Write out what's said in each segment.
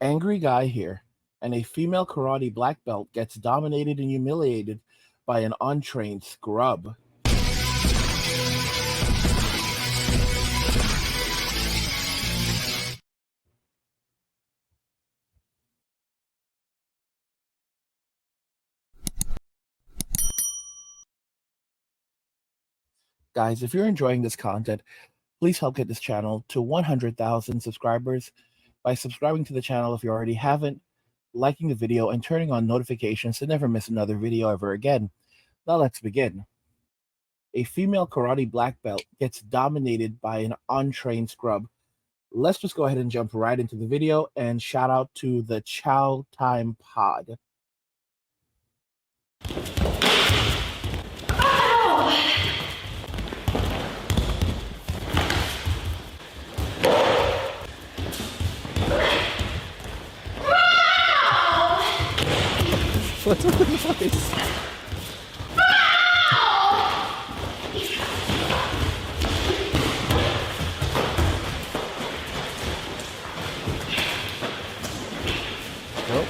Angry guy here, and a female karate black belt gets dominated and humiliated by an untrained scrub. Guys, if you're enjoying this content, please help get this channel to 100,000 subscribers by subscribing to the channel if you already haven't, liking the video, and turning on notifications to never miss another video ever again. Now let's begin. A female karate black belt gets dominated by an untrained scrub. Let's just go ahead and jump right into the video, and shout out to the Chow Time Pod. What's up with the voice? Nope.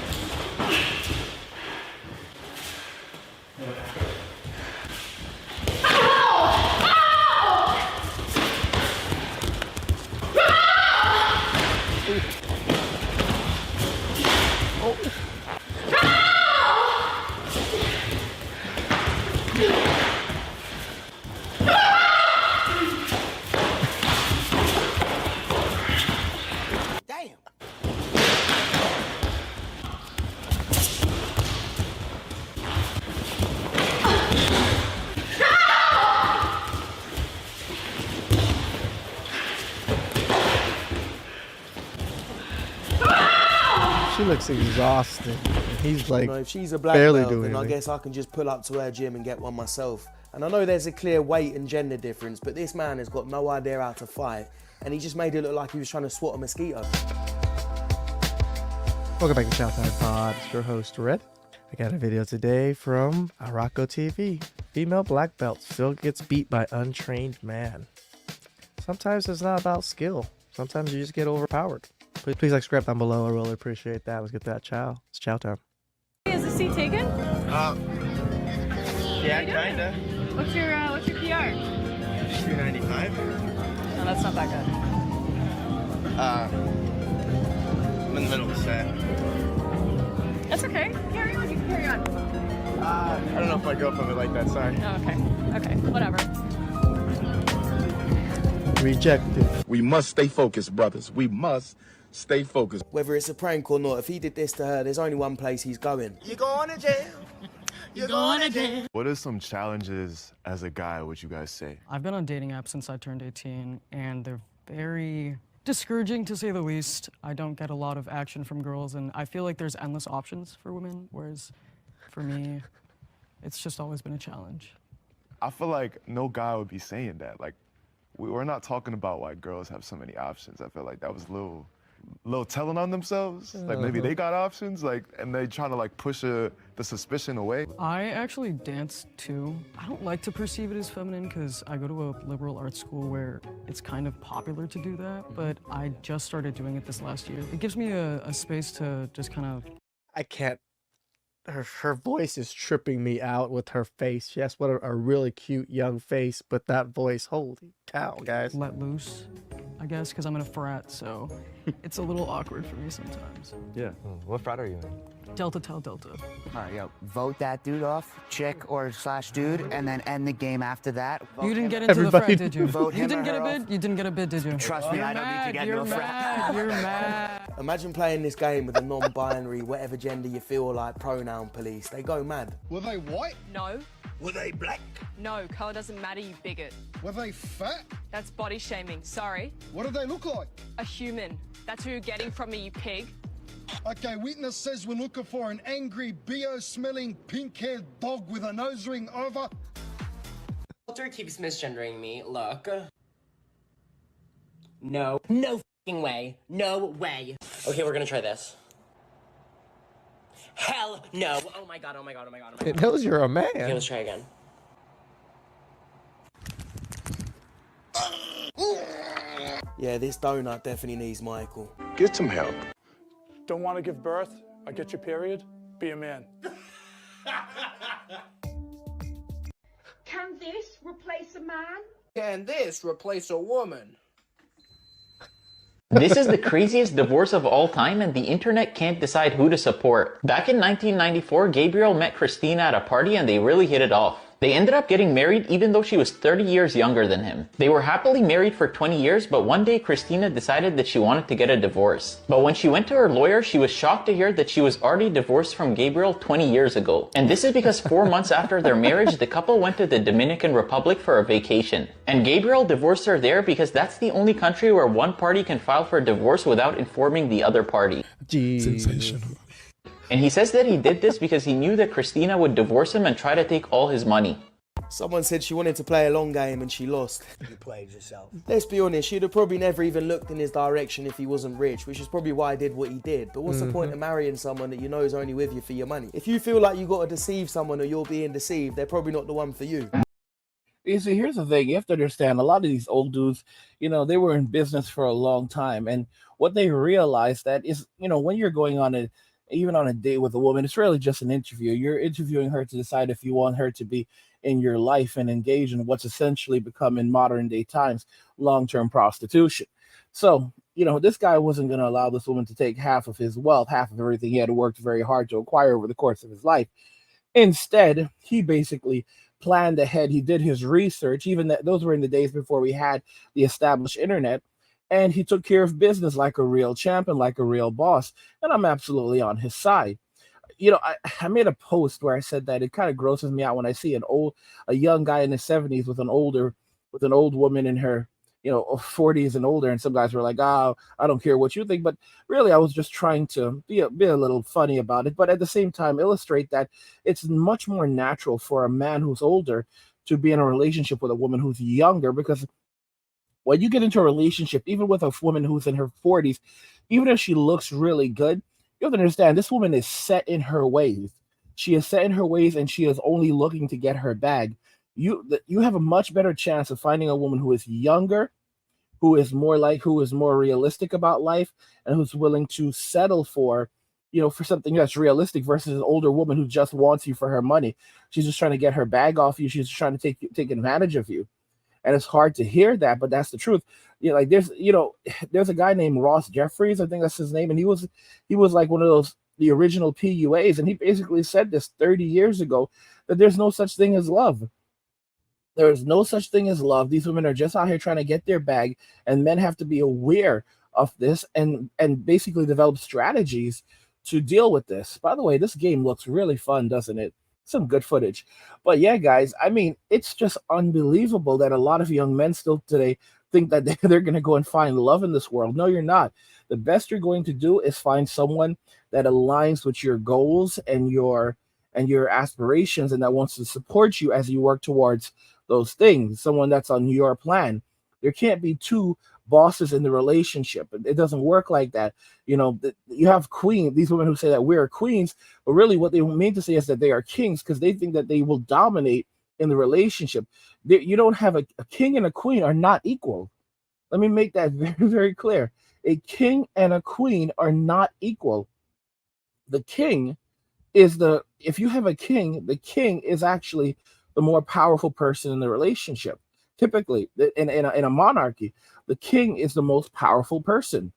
She looks exhausted. He's like, if she's a black barely belt, doing then I anything. guess I can just pull up to her gym and get one myself. And I know there's a clear weight and gender difference, but this man has got no idea how to fight, and he just made it look like he was trying to swat a mosquito. Welcome back to Showdown Pod. It's your host, Red. I got a video today from Arako TV. Female black belt still gets beat by untrained man. Sometimes it's not about skill. Sometimes you just get overpowered. Please like, subscribe down below. I really appreciate that. Let's get that chow. It's chow time. Is the seat taken? Yeah, kinda. What's your PR? 295. No, that's not that good. I'm in the middle of the set. That's okay. Carry on. You can carry on. I don't know if my girlfriend would like that. Sorry. Oh, okay. Okay. Whatever. Rejected. We must stay focused, brothers. We must stay focused. Whether it's a prank or not, if he did this to her, there's only one place he's going. You're going to jail. You're going to jail. What are some challenges as a guy, would you guys say? I've been on dating apps since I turned 18, and they're very discouraging to say the least. I don't get a lot of action from girls, and I feel like there's endless options for women, whereas for me, it's just always been a challenge. I feel like no guy would be saying that. Like, we're not talking about why girls have so many options. I feel like that was a little telling on themselves. Like maybe they got options, like, and they trying to like push the suspicion away. I actually dance too. I don't like to perceive it as feminine because I go to a liberal arts school where it's kind of popular to do that, but I just started doing it this last year. It gives me a space to just kind of... I can't. Her voice is tripping me out with her face. Yes, what a really cute young face, but that voice, holy cow, guys. let loose, I guess, because I'm in a frat, so it's a little awkward for me sometimes. Yeah. What frat are you in? Delta Tau Delta. All right, yo, vote that dude off, chick or slash dude, and then end the game after that. You didn't get into the frat, did you? Vote You him didn't or get a her bid? off. You didn't get a bid, did you? Trust me, You're I don't need to get into a frat. You're mad. Imagine playing this game with a non-binary, whatever gender you feel like, pronoun police. They go mad. Were they white? No. Were they black? No. Colour doesn't matter, you bigot. Were they fat? That's body shaming. Sorry. What did they look like? A human. That's who you're getting from me, you pig. Okay, witness says we're looking for an angry, BO-smelling, pink-haired dog with a nose ring over. Walter keeps misgendering me. Look. No. No f***ing way. No way. Okay, we're gonna try this. Hell no. Oh my god, oh my god, oh my god, oh my god. It knows you're a man. Okay, let's try again. Yeah, this donut definitely needs Michael. Get some help. Don't want to give birth or get your period? Be a man. Can this replace a man? Can this replace a woman? This is the craziest divorce of all time, and the internet can't decide who to support. Back in 1994, Gabriel met Christina at a party and they really hit it off. They ended up getting married even though she was 30 years younger than him. They were happily married for 20 years, but one day Christina decided that she wanted to get a divorce. But when she went to her lawyer, she was shocked to hear that she was already divorced from Gabriel 20 years ago. And this is because 4 months after their marriage, the couple went to the Dominican Republic for a vacation. And Gabriel divorced her there because that's the only country where one party can file for a divorce without informing the other party. Sensational. And he says that he did this because he knew that Christina would divorce him and try to take all his money. Someone said she wanted to play a long game and she lost. You played yourself. Let's be honest, she'd have probably never even looked in his direction if he wasn't rich, which is probably why he did what he did. But what's the point of marrying someone that you know is only with you for your money? If you feel like you got to deceive someone or you're being deceived, they're probably not the one for you. You see, here's the thing. You have to understand, a lot of these old dudes, they were in business for a long time. And what they realized that is, when you're going on even on a date with a woman, it's really just an interview. You're interviewing her to decide if you want her to be in your life and engage in what's essentially become in modern day times long-term prostitution. So, this guy wasn't going to allow this woman to take half of his wealth, half of everything he had worked very hard to acquire over the course of his life. Instead, he basically planned ahead. He did his research, even that those were in the days before we had the established internet. And he took care of business like a real champion, like a real boss. And I'm absolutely on his side. I made a post where I said that it kind of grosses me out when I see a young guy in his 70s with an old woman in her, 40s and older. And some guys were like, "Oh, I don't care what you think." But really, I was just trying to be a little funny about it. But at the same time, illustrate that it's much more natural for a man who's older to be in a relationship with a woman who's younger, because when you get into a relationship, even with a woman who's in her 40s, even if she looks really good, you have to understand this woman is set in her ways. She is set in her ways, and she is only looking to get her bag. You have a much better chance of finding a woman who is younger, who is more realistic about life, and who's willing to settle for something that's realistic, versus an older woman who just wants you for her money. She's just trying to get her bag off you. She's just trying to take advantage of you. And it's hard to hear that, but that's the truth. There's a guy named Ross Jeffries, I think that's his name, and he was like one of the original PUAs, and he basically said this 30 years ago, that there's no such thing as love. There is no such thing as love. These women are just out here trying to get their bag, and men have to be aware of this and basically develop strategies to deal with this. By the way, this game looks really fun, doesn't it? Some good footage. But yeah, guys, I mean, it's just unbelievable that a lot of young men still today think that they're going to go and find love in this world. No, you're not. The best you're going to do is find someone that aligns with your goals and your aspirations, and that wants to support you as you work towards those things. Someone that's on your plan. There can't be two bosses in the relationship. It doesn't work like that. You have queens, these women who say that we're queens, but really what they mean to say is that they are kings, because they think that they will dominate in the relationship. You don't have a king and a queen are not equal. Let me make that very, very clear. A king and a queen are not equal. The king is if you have a king, the king is actually the more powerful person in the relationship. Typically, in a monarchy, the king is the most powerful person.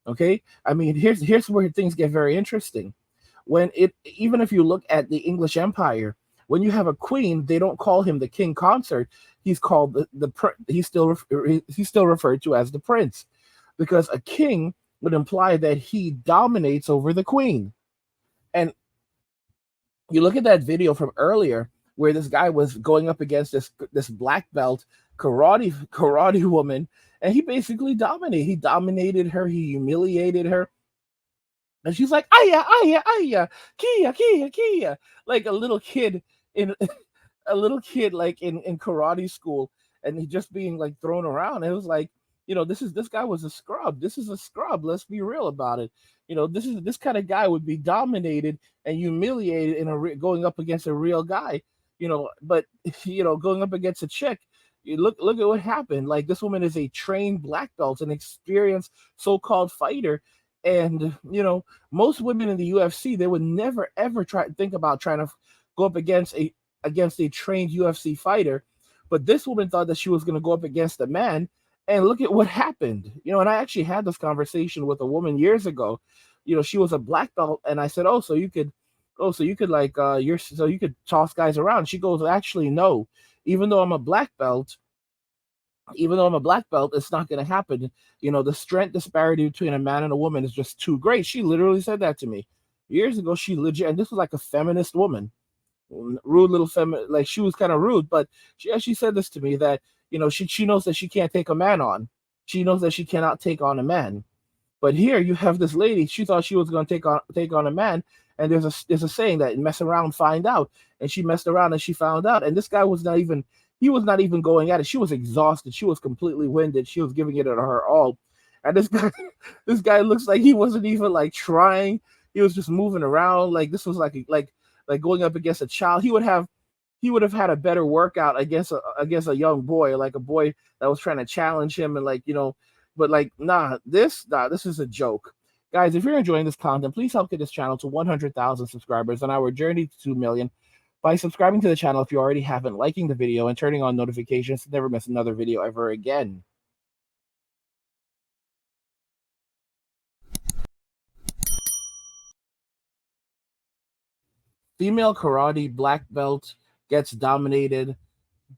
Okay, I mean, here's where things get very interesting. Even if you look at the English Empire, when you have a queen, they don't call him the king consort. He's called he's still referred to as the prince, because a king would imply that he dominates over the queen. And you look at that video from earlier where this guy was going up against this black belt karate woman, and he basically dominated. He dominated her. He humiliated her. And she's like, "Aya, aya, aya, kia, kia, kia," like a little kid in like in karate school, and he just being like thrown around. It was like, this guy was a scrub. This is a scrub. Let's be real about it. This kind of guy would be dominated and humiliated going up against a real guy. But going up against a chick, look at what happened. Like, this woman is a trained black belt, an experienced so-called fighter, And most women in the UFC, they would never ever think about trying to go up against a trained UFC fighter. But this woman thought that she was going to go up against a man, and look at what happened. And I actually had this conversation with a woman years ago. She was a black belt, and I said, so you could like you could toss guys around. She goes, actually, no. Even though I'm a black belt, it's not going to happen. The strength disparity between a man and a woman is just too great. She literally said that to me years ago. She legit, and this was like a feminist woman, rude little feminine, like she was kind of rude, but she said this to me, that she knows that she can't take a man on. She knows that she cannot take on a man. But here you have this lady. She thought she was going to take on a man, and there's a saying that mess around, find out. And she messed around and she found out. And this guy was not even going at it. She was exhausted. She was completely winded. She was giving it her all. And this guy looks like he wasn't even like trying. He was just moving around. Like this was like going up against a child. He would have had a better workout against a young boy, like a boy that was trying to challenge him, and but this is a joke. Guys, if you're enjoying this content, please help get this channel to 100,000 subscribers on our journey to 2 million by subscribing to the channel if you already haven't, liking the video, and turning on notifications to never miss another video ever again. Female karate black belt gets dominated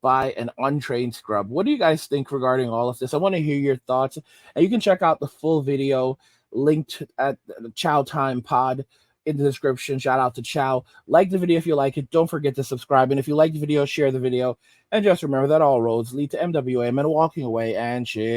by an untrained scrub. What do you guys think regarding all of this? I want to hear your thoughts. And you can check out the full video linked at the Chow Time Pod in the description. Shout out to Chow. Like the video if you like it. Don't forget to subscribe. And if you like the video, share the video. And just remember that all roads lead to MWA and walking away and share.